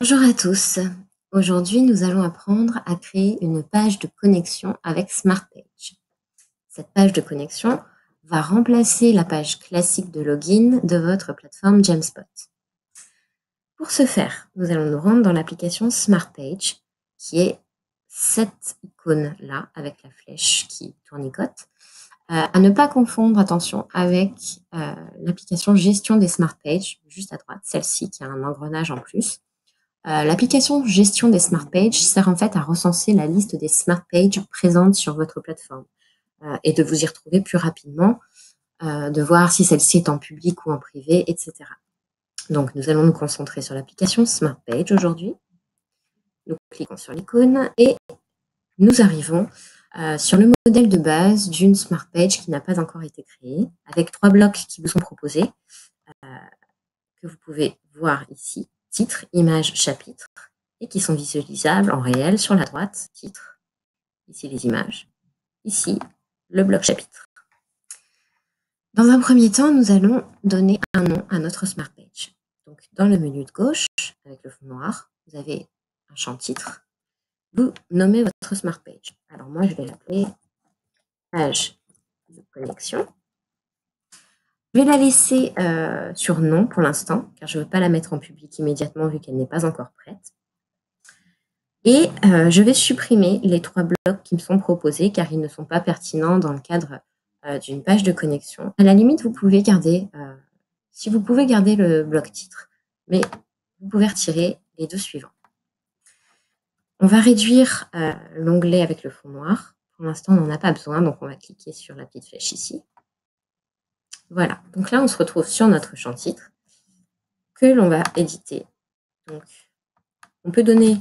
Bonjour à tous. Aujourd'hui, nous allons apprendre à créer une page de connexion avec SmartPage. Cette page de connexion va remplacer la page classique de login de votre plateforme Jamspot. Pour ce faire, nous allons nous rendre dans l'application SmartPage, qui est cette icône-là avec la flèche qui tournicote. À ne pas confondre, attention, avec l'application gestion des SmartPage, juste à droite, celle-ci qui a un engrenage en plus. L'application gestion des Smart Pages sert en fait à recenser la liste des Smart Pages présentes sur votre plateforme et de vous y retrouver plus rapidement, de voir si celle-ci est en public ou en privé, etc. Donc, nous allons nous concentrer sur l'application Smart Page aujourd'hui. Nous cliquons sur l'icône et nous arrivons sur le modèle de base d'une Smart Page qui n'a pas encore été créée, avec 3 blocs qui vous sont proposés, que vous pouvez voir ici. Titre, image, chapitre, et qui sont visualisables en réel sur la droite, titre, ici les images, ici le bloc chapitre. Dans un premier temps, nous allons donner un nom à notre Smart Page. Donc, dans le menu de gauche, avec le fond noir, vous avez un champ titre. Vous nommez votre Smart Page. Alors moi, je vais l'appeler page de connexion. Je vais la laisser sur non pour l'instant, car je ne veux pas la mettre en public immédiatement vu qu'elle n'est pas encore prête. Et je vais supprimer les 3 blocs qui me sont proposés, car ils ne sont pas pertinents dans le cadre d'une page de connexion. À la limite, vous pouvez garder, si vous pouvez garder le bloc titre, mais vous pouvez retirer les 2 suivants. On va réduire l'onglet avec le fond noir. Pour l'instant, on n'en a pas besoin, donc on va cliquer sur la petite flèche ici. Voilà, donc là, on se retrouve sur notre champ titre que l'on va éditer. Donc, on peut donner,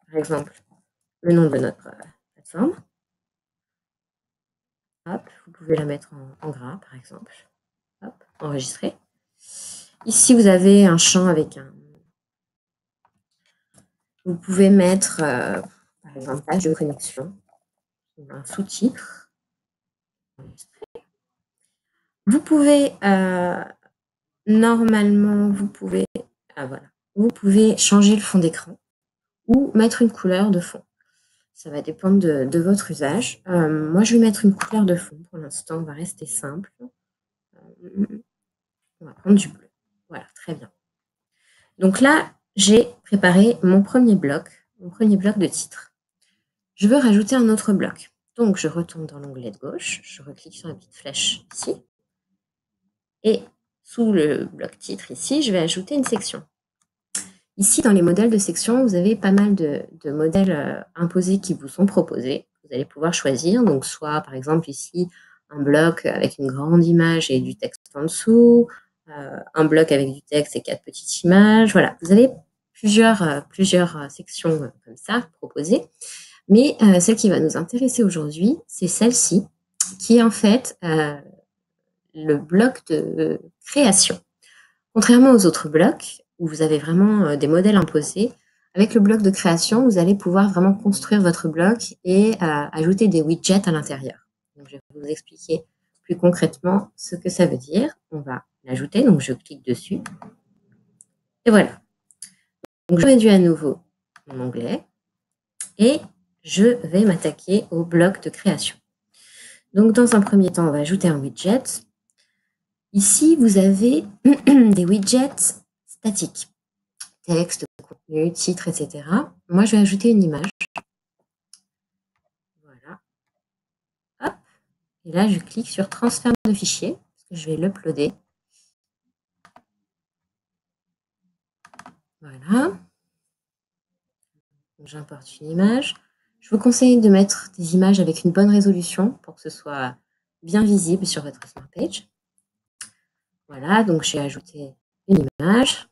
par exemple, le nom de notre plateforme. Hop, vous pouvez la mettre en gras, par exemple. Hop, enregistrer. Ici, vous avez un champ avec un... Vous pouvez mettre, par exemple, page de connexion, un sous-titre. Vous pouvez, normalement, vous pouvez changer le fond d'écran ou mettre une couleur de fond. Ça va dépendre de votre usage. Moi, je vais mettre une couleur de fond pour l'instant. On va rester simple. On va prendre du bleu. Voilà, très bien. Donc là, j'ai préparé mon premier bloc de titre. Je veux rajouter un autre bloc. Donc, je retourne dans l'onglet de gauche. Je reclique sur la petite flèche ici. Et sous le bloc titre ici, je vais ajouter une section. Ici, dans les modèles de section, vous avez pas mal de modèles imposés qui vous sont proposés. Vous allez pouvoir choisir, donc soit par exemple ici, un bloc avec une grande image et du texte en dessous, un bloc avec du texte et 4 petites images. Voilà, vous avez plusieurs sections comme ça proposées. Mais celle qui va nous intéresser aujourd'hui, c'est celle-ci, qui est en fait le bloc de création. Contrairement aux autres blocs, où vous avez vraiment des modèles imposés, avec le bloc de création, vous allez pouvoir vraiment construire votre bloc et ajouter des widgets à l'intérieur. Donc, je vais vous expliquer plus concrètement ce que ça veut dire. On va l'ajouter, donc je clique dessus. Et voilà. Donc, je réduis à nouveau mon onglet et je vais m'attaquer au bloc de création. Donc, dans un premier temps, on va ajouter un widget. Ici, vous avez des widgets statiques. Texte, contenu, titre, etc. Moi, je vais ajouter une image. Voilà. Hop. Et là, je clique sur transfert de fichier, parce que je vais l'uploader. Voilà. J'importe une image. Je vous conseille de mettre des images avec une bonne résolution pour que ce soit bien visible sur votre Smart Page. Voilà, donc j'ai ajouté une image.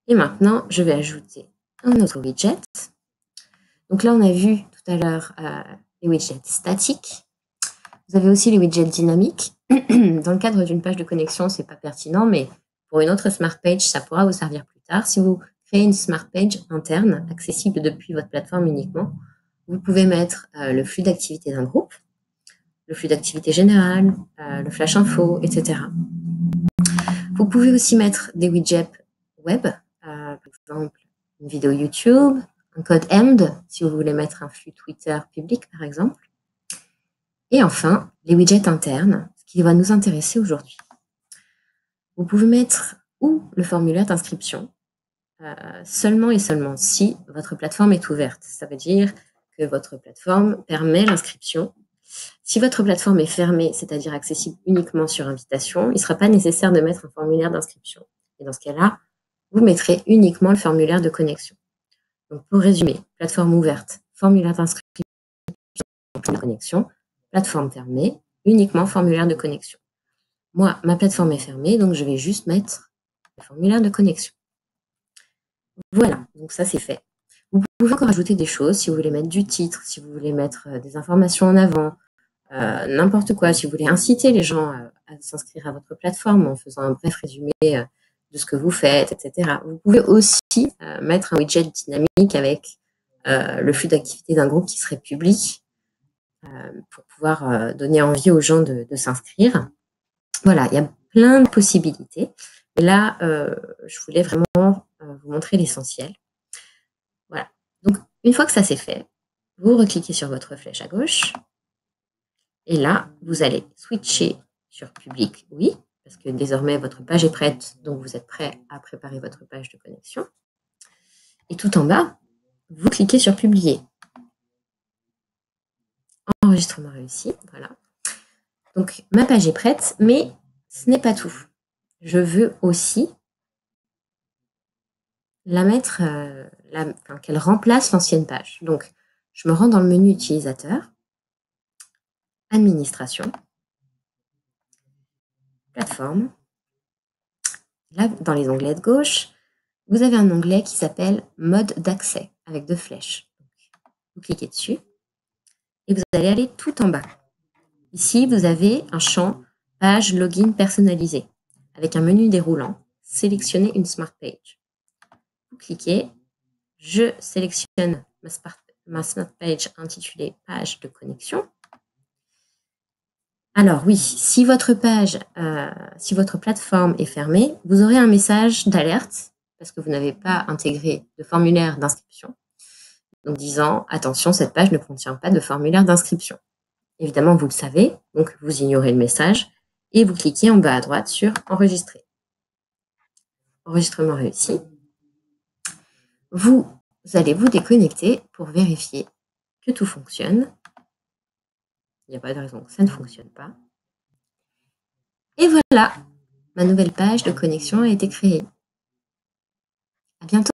Et maintenant, je vais ajouter un autre widget. Donc là, on a vu tout à l'heure les widgets statiques. Vous avez aussi les widgets dynamiques. Dans le cadre d'une page de connexion, ce n'est pas pertinent, mais pour une autre Smart Page, ça pourra vous servir plus tard. Si vous créez une Smart Page interne, accessible depuis votre plateforme uniquement, vous pouvez mettre le flux d'activité d'un groupe, le flux d'activité général, le flash info, etc. Vous pouvez aussi mettre des widgets web, par exemple une vidéo YouTube, un code EMD, si vous voulez mettre un flux Twitter public, par exemple. Et enfin, les widgets internes, ce qui va nous intéresser aujourd'hui. Vous pouvez mettre ou le formulaire d'inscription, seulement et seulement si votre plateforme est ouverte. Ça veut dire que votre plateforme permet l'inscription. Si votre plateforme est fermée, c'est-à-dire accessible uniquement sur invitation, il ne sera pas nécessaire de mettre un formulaire d'inscription. Et dans ce cas-là, vous mettrez uniquement le formulaire de connexion. Donc, pour résumer, plateforme ouverte, formulaire d'inscription, de connexion, plateforme fermée, uniquement formulaire de connexion. Moi, ma plateforme est fermée, donc je vais juste mettre le formulaire de connexion. Voilà, donc ça c'est fait. Vous pouvez encore ajouter des choses si vous voulez mettre du titre, si vous voulez mettre des informations en avant, n'importe quoi, si vous voulez inciter les gens à s'inscrire à votre plateforme en faisant un bref résumé de ce que vous faites, etc. Vous pouvez aussi mettre un widget dynamique avec le flux d'activité d'un groupe qui serait public pour pouvoir donner envie aux gens de s'inscrire. Voilà, il y a plein de possibilités. Et là, je voulais vraiment vous montrer l'essentiel. Voilà. Donc, une fois que ça c'est fait, vous recliquez sur votre flèche à gauche. Et là, vous allez switcher sur public, oui, parce que désormais, votre page est prête, donc vous êtes prêt à préparer votre page de connexion. Et tout en bas, vous cliquez sur publier. Enregistrement réussi, voilà. Donc, ma page est prête, mais ce n'est pas tout. Je veux aussi la mettre, qu'elle remplace l'ancienne page. Donc, je me rends dans le menu utilisateur, administration, plateforme. Là, dans les onglets de gauche, vous avez un onglet qui s'appelle mode d'accès avec 2 flèches. Vous cliquez dessus et vous allez aller tout en bas. Ici, vous avez un champ page login personnalisé avec un menu déroulant. Sélectionnez une Smart Page. Vous cliquez, je sélectionne ma Smart Page intitulée page de connexion. Alors oui, si votre page, si votre plateforme est fermée, vous aurez un message d'alerte parce que vous n'avez pas intégré de formulaire d'inscription. Donc disant, attention, cette page ne contient pas de formulaire d'inscription. Évidemment, vous le savez, donc vous ignorez le message et vous cliquez en bas à droite sur enregistrer. Enregistrement réussi. Vous allez vous déconnecter pour vérifier que tout fonctionne. Il n'y a pas de raison que ça ne fonctionne pas. Et voilà, ma nouvelle page de connexion a été créée. À bientôt.